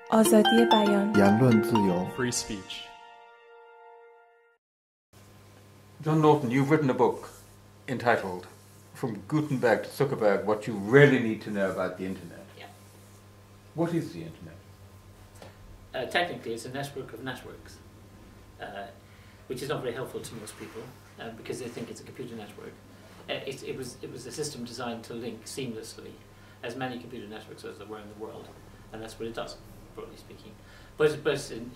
آزادی بیان،言论自由 free speech. John Naughton, you've written a book entitled From Gutenberg to Zuckerberg, What You Really Need to Know About the Internet. Yeah. What is the Internet? Technically, it's a network of networks, which is not very helpful to most people because they think it's a computer network. It was a system designed to link seamlessly as many computer networks as there were in the world, and that's what it does, broadly speaking. But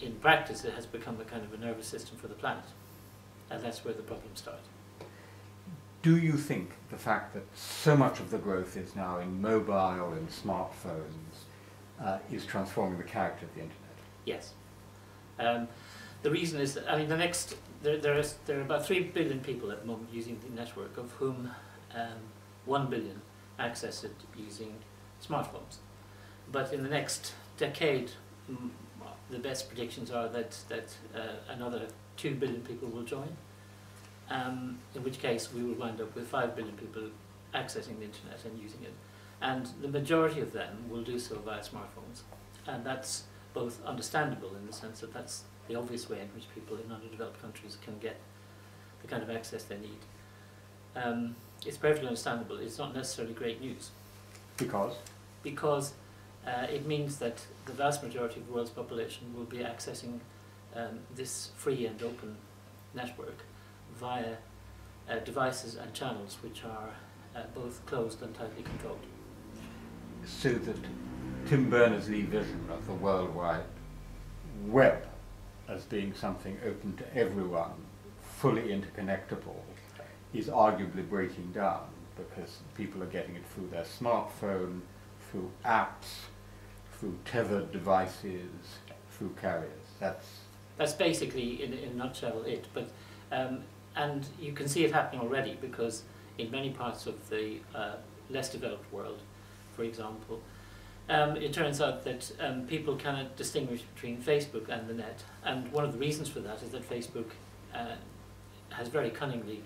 in practice, it has become a kind of a nervous system for the planet, and that's where the problems start. Do you think the fact that so much of the growth is now in mobile and smartphones is transforming the character of the Internet? Yes. The reason is that, I mean, there are about 3 billion people at the moment using the network, of whom 1 billion access it using smartphones. But in the next decade, the best predictions are that another 2 billion people will join, in which case we will wind up with 5 billion people accessing the internet and using it. And the majority of them will do so via smartphones. And that's both understandable in the sense that that's the obvious way in which people in underdeveloped countries can get the kind of access they need. It's perfectly understandable. It's not necessarily great news. Because? Because it means that the vast majority of the world's population will be accessing this free and open network via devices and channels which are both closed and tightly controlled. So that Tim Berners-Lee vision of the World Wide Web as being something open to everyone, fully interconnectable, is arguably breaking down because people are getting it through their smartphone, through apps, through tethered devices, through carriers. That's basically, in a nutshell, it. But and you can see it happening already because in many parts of the less developed world, for example, it turns out that people cannot distinguish between Facebook and the net. And one of the reasons for that is that Facebook has very cunningly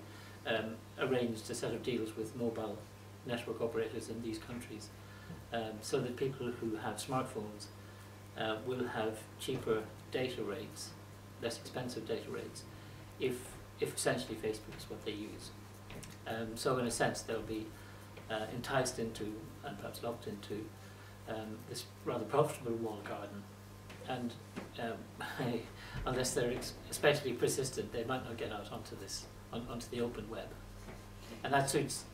arranged a set of deals with mobile network operators in these countries so that people who have smartphones will have cheaper data rates, less expensive data rates, if essentially Facebook is what they use. So in a sense they'll be enticed into and perhaps locked into this rather profitable walled garden, and unless they're especially persistent, they might not get out onto the open web, and that suits.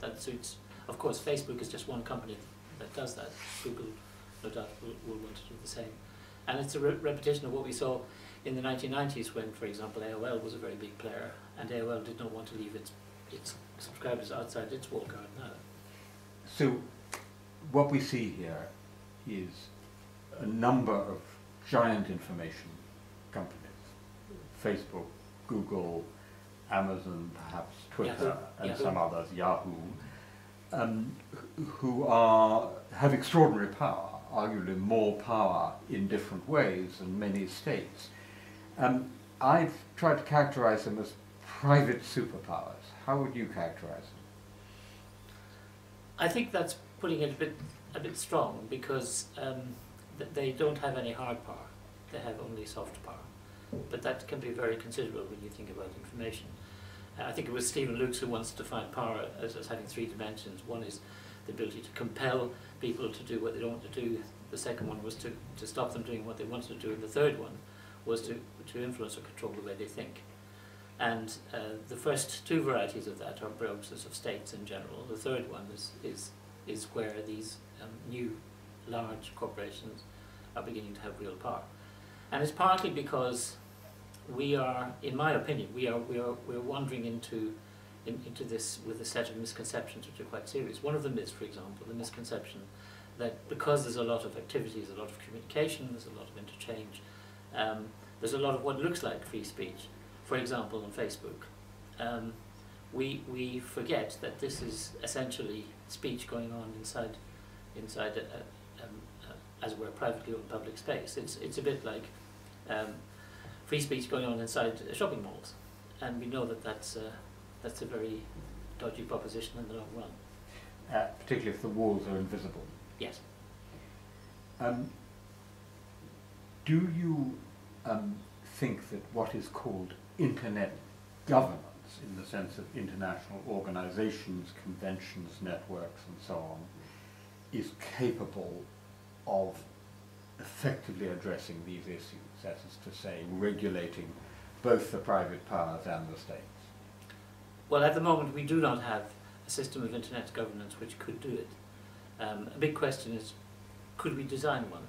Of course, Facebook is just one company that does that. Google, no doubt, will want to do the same, and it's a repetition of what we saw in the 1990s when, for example, AOL was a very big player, and AOL did not want to leave its subscribers outside its walled garden either. So, what we see here is a number of giant information companies, Facebook, Google, Amazon, perhaps Twitter, and some others, Yahoo, who have extraordinary power, arguably more power in different ways in many states. I've tried to characterize them as private superpowers. How would you characterize them? I think that's putting it a bit strong because they don't have any hard power. They have only soft power. But that can be very considerable when you think about information. I think it was Stephen Lukes who once defined power as having 3 dimensions. One is the ability to compel people to do what they don't want to do. The second one was to stop them doing what they wanted to do. And the third one was to influence or control the way they think. And the first 2 varieties of that are processes of states in general. The third one is where these new large corporations are beginning to have real power. And it's partly because we are, in my opinion, we're wandering into this with a set of misconceptions which are quite serious. One of them is, for example, the misconception that because there's a lot of activity, there's a lot of communication, there's a lot of interchange, there's a lot of what looks like free speech. For example, on Facebook, we forget that this is essentially speech going on inside as it were, privately owned public space. It's a bit like free speech going on inside shopping malls, and we know that that's a very dodgy proposition in the long run. Particularly if the walls are invisible. Yes. Do you think that what is called Internet governance, in the sense of international organizations, conventions, networks, and so on, is capable of effectively addressing these issues, that is to say, regulating both the private powers and the states? Well, at the moment we do not have a system of internet governance which could do it. A big question is, could we design one?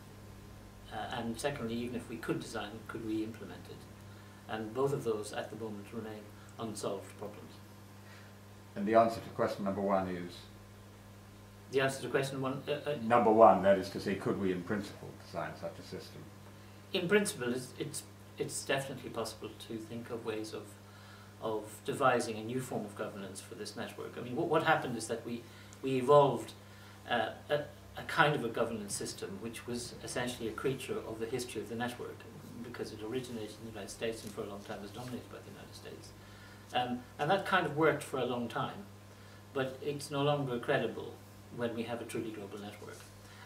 And secondly, even if we could design it, could we implement it? And both of those at the moment remain unsolved problems. And the answer to question number one is? The answer to question one... number one, that is to say, could we in principle design such a system? In principle, it's definitely possible to think of ways of devising a new form of governance for this network. I mean, what happened is that we evolved a kind of a governance system which was essentially a creature of the history of the network, because it originated in the United States and for a long time was dominated by the United States. And that kind of worked for a long time, but it's no longer credible when we have a truly global network,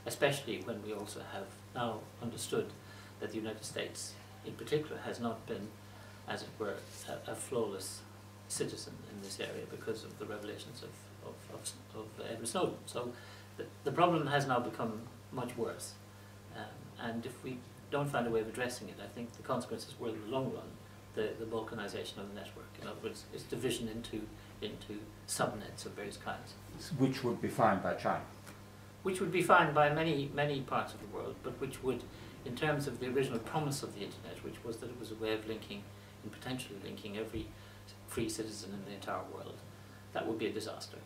especially when we also have now understood that the United States in particular has not been, as it were, a flawless citizen in this area because of the revelations of Edward Snowden. So the problem has now become much worse, and if we don't find a way of addressing it, I think the consequences will, in the long run, the balkanization of the network. In other words, its division into subnets of various kinds. Which would be fine by China? Which would be fine by many parts of the world, but which would, in terms of the original promise of the internet, which was that it was a way of linking, and potentially linking, every free citizen in the entire world, that would be a disaster.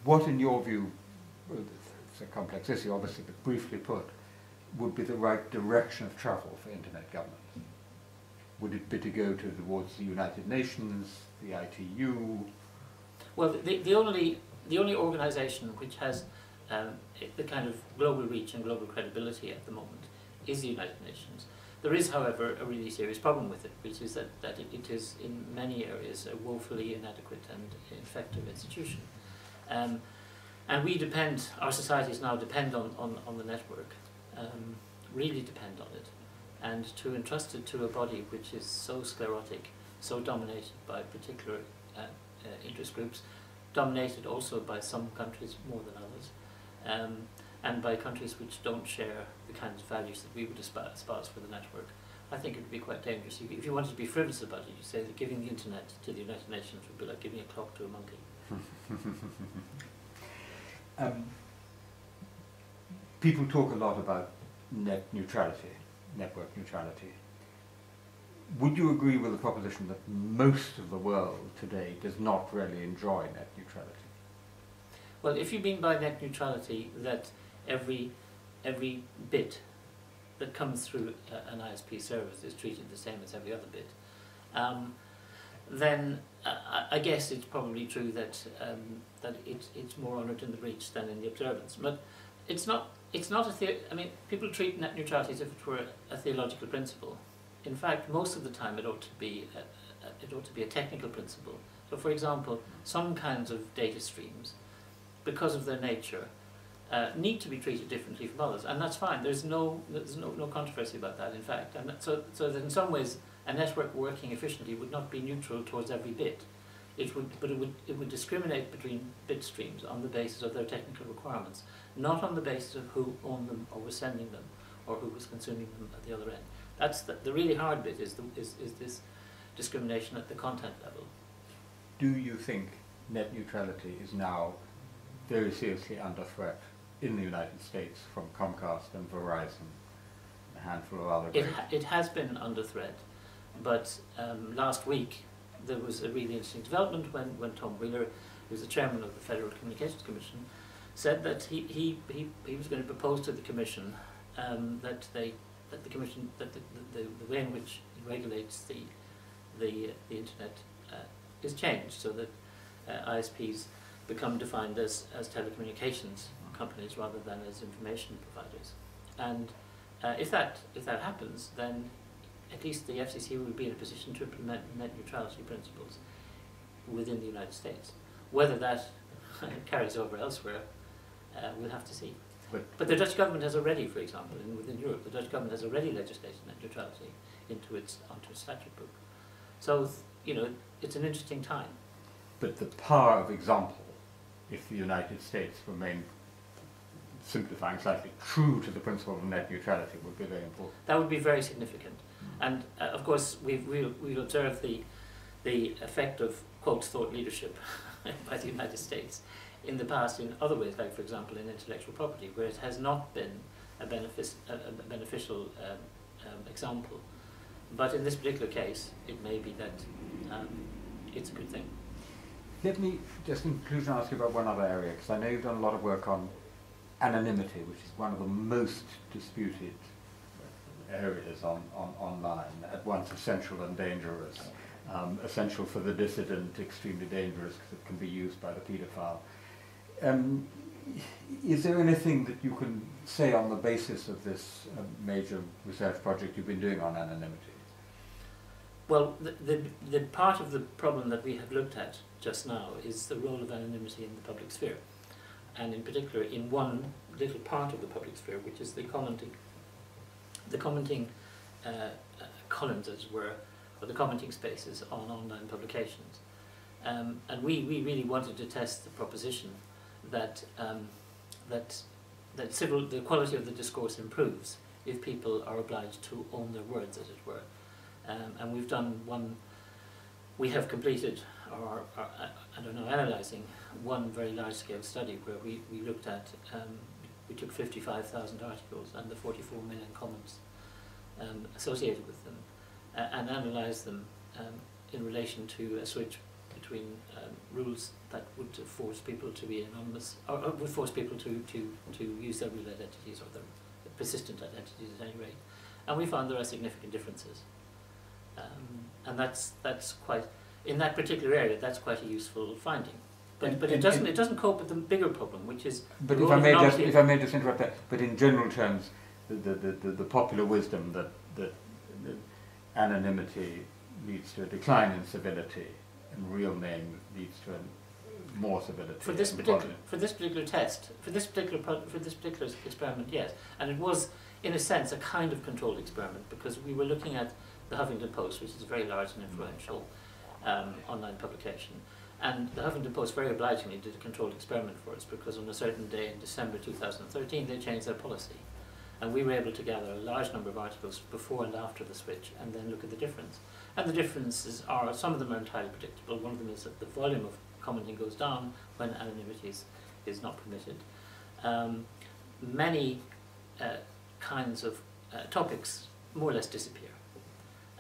What, in your view, it's a complex issue obviously, but briefly put, would be the right direction of travel for internet governance? Would it be to go towards the United Nations, the ITU? Well, the only organisation which has the kind of global reach and global credibility at the moment is the United Nations. There is, however, a really serious problem with it, which is that it is in many areas a woefully inadequate and ineffective institution. And we depend, our societies now depend on the network, really depend on it. And to entrust it to a body which is so sclerotic, so dominated by particular interest groups, dominated also by some countries more than others, and by countries which don't share the kinds of values that we would espouse for the network, I think it would be quite dangerous. If you wanted to be frivolous about it, you say that giving the internet to the United Nations would be like giving a clock to a monkey. People talk a lot about net neutrality, network neutrality. Would you agree with the proposition that most of the world today does not really enjoy net neutrality? Well, if you mean by net neutrality that every bit that comes through an ISP service is treated the same as every other bit, then I guess it's probably true that it's more honoured in the breach than in the observance. But it's not I mean, people treat net neutrality as if it were a theological principle. In fact, most of the time it ought to be a technical principle. So, for example, some kinds of data streams, because of their nature, need to be treated differently from others, and that's fine. There's no controversy about that. In fact, and so that in some ways a network working efficiently would not be neutral towards every bit. It would discriminate between bit streams on the basis of their technical requirements, not on the basis of who owned them or was sending them or who was consuming them at the other end. That's the really hard bit, is this discrimination at the content level. Do you think net neutrality is now very seriously under threat in the United States from Comcast and Verizon, a handful of other It has been under threat, but last week there was a really interesting development when Tom Wheeler, who's the chairman of the Federal Communications Commission, said that he was going to propose to the Commission that the way in which it regulates the internet is changed, so that ISPs become defined as telecommunications companies rather than as information providers. And if that happens, then at least the FCC will be in a position to implement net neutrality principles within the United States. Whether that carries over elsewhere, we'll have to see. But the Dutch government has already, for example, within Europe, the Dutch government has already legislated net neutrality onto its statute book. So, you know, it's an interesting time. But the power of example, if the United States remained, simplifying slightly, true to the principle of net neutrality, would be very important. That would be very significant. And of course, we've observed the effect of, quote, thought leadership by the United States in the past in other ways, like, for example, in intellectual property, where it has not been a beneficial example. But in this particular case, it may be that it's a good thing. Let me just in conclusion ask you about one other area, because I know you've done a lot of work on anonymity, which is one of the most disputed areas online, at once essential and dangerous. Essential for the dissident, extremely dangerous because it can be used by the paedophile. Is there anything that you can say on the basis of this major research project you've been doing on anonymity? Well, the part of the problem that we have looked at just now is the role of anonymity in the public sphere, and in particular in one little part of the public sphere, which is the commenting columns, as it were, or the commenting spaces on online publications. And we really wanted to test the proposition that the quality of the discourse improves if people are obliged to own their words, as it were. And we've done we have completed, or I don't know, analysing one very large-scale study where we looked at, we took 55,000 articles and the 44 million comments associated with them, and analysed them in relation to a switch between rules that would force people to be anonymous, or would force people to use their real identities, or their persistent identities at any rate. And we found there are significant differences. And that's quite, in that particular area, that's quite a useful finding. But it doesn't cope with the bigger problem, which is. But if I may just interrupt that. But in general terms, the popular wisdom that anonymity leads to a decline in civility, and real name leads to more civility. For this particular test, for this particular experiment, yes, and it was in a sense a kind of controlled experiment, because we were looking at the Huffington Post, which is a very large and influential online publication. And the Huffington Post very obligingly did a controlled experiment for us, because on a certain day in December 2013 they changed their policy. And we were able to gather a large number of articles before and after the switch, and then look at the difference. And the differences are, some of them are entirely predictable. One of them is that the volume of commenting goes down when anonymity is not permitted. Many kinds of topics more or less disappear.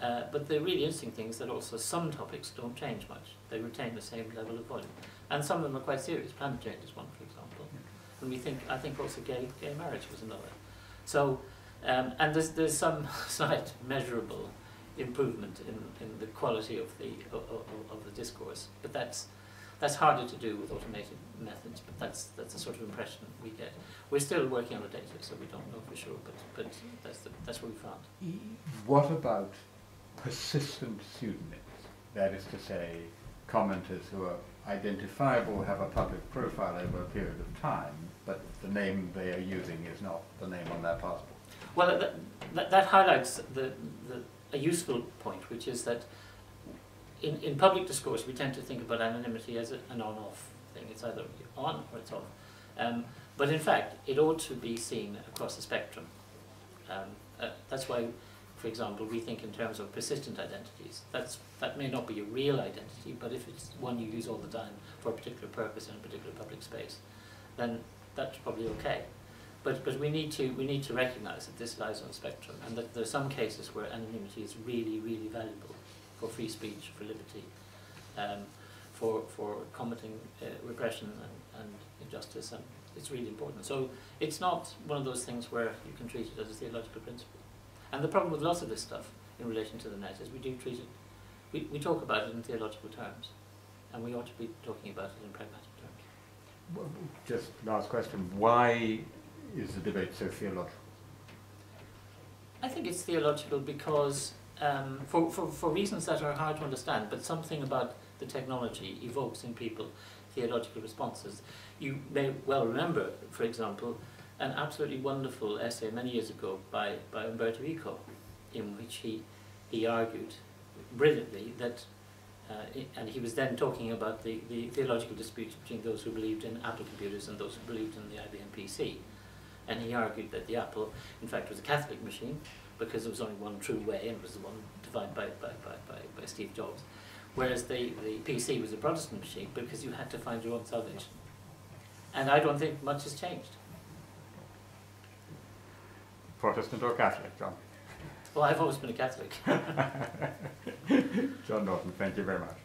But the really interesting thing is that also some topics don't change much. They retain the same level of volume. And some of them are quite serious. Climate change is one, for example. And I think also gay marriage was another. So, and there's some slight measurable improvement in the quality of the discourse. But that's harder to do with automated methods, but that's the sort of impression we get. We're still working on the data, so we don't know for sure, but that's what we found. What about persistent pseudonyms? That is to say, commenters who are identifiable, have a public profile over a period of time, but the name they are using is not the name on their passport. Well, that highlights a useful point, which is that in public discourse we tend to think about anonymity as an on-off thing. It's either on or it's off. But in fact, it ought to be seen across the spectrum. That's why, for example, we think in terms of persistent identities. That may not be a real identity, but if it's one you use all the time for a particular purpose in a particular public space, then that's probably okay. But we need to recognise that this lies on a spectrum, and that there are some cases where anonymity is really, really valuable for free speech, for liberty, for combating repression and injustice, and it's really important. So it's not one of those things where you can treat it as a theological principle. And the problem with lots of this stuff in relation to the net is we do treat it, we talk about it in theological terms, and we ought to be talking about it in pragmatic terms. Well, just last question, why is the debate so theological? I think it's theological because, for reasons that are hard to understand, but something about the technology evokes in people theological responses. You may well remember, for example, an absolutely wonderful essay many years ago by Umberto Eco, in which he argued brilliantly that, and he was then talking about the theological disputes between those who believed in Apple computers and those who believed in the IBM PC. And he argued that the Apple, in fact, was a Catholic machine, because there was only one true way, and it was the one defined by Steve Jobs. Whereas the PC was a Protestant machine, because you had to find your own salvation. And I don't think much has changed. Protestant or Catholic, John? Well, I've always been a Catholic. John Naughton, thank you very much.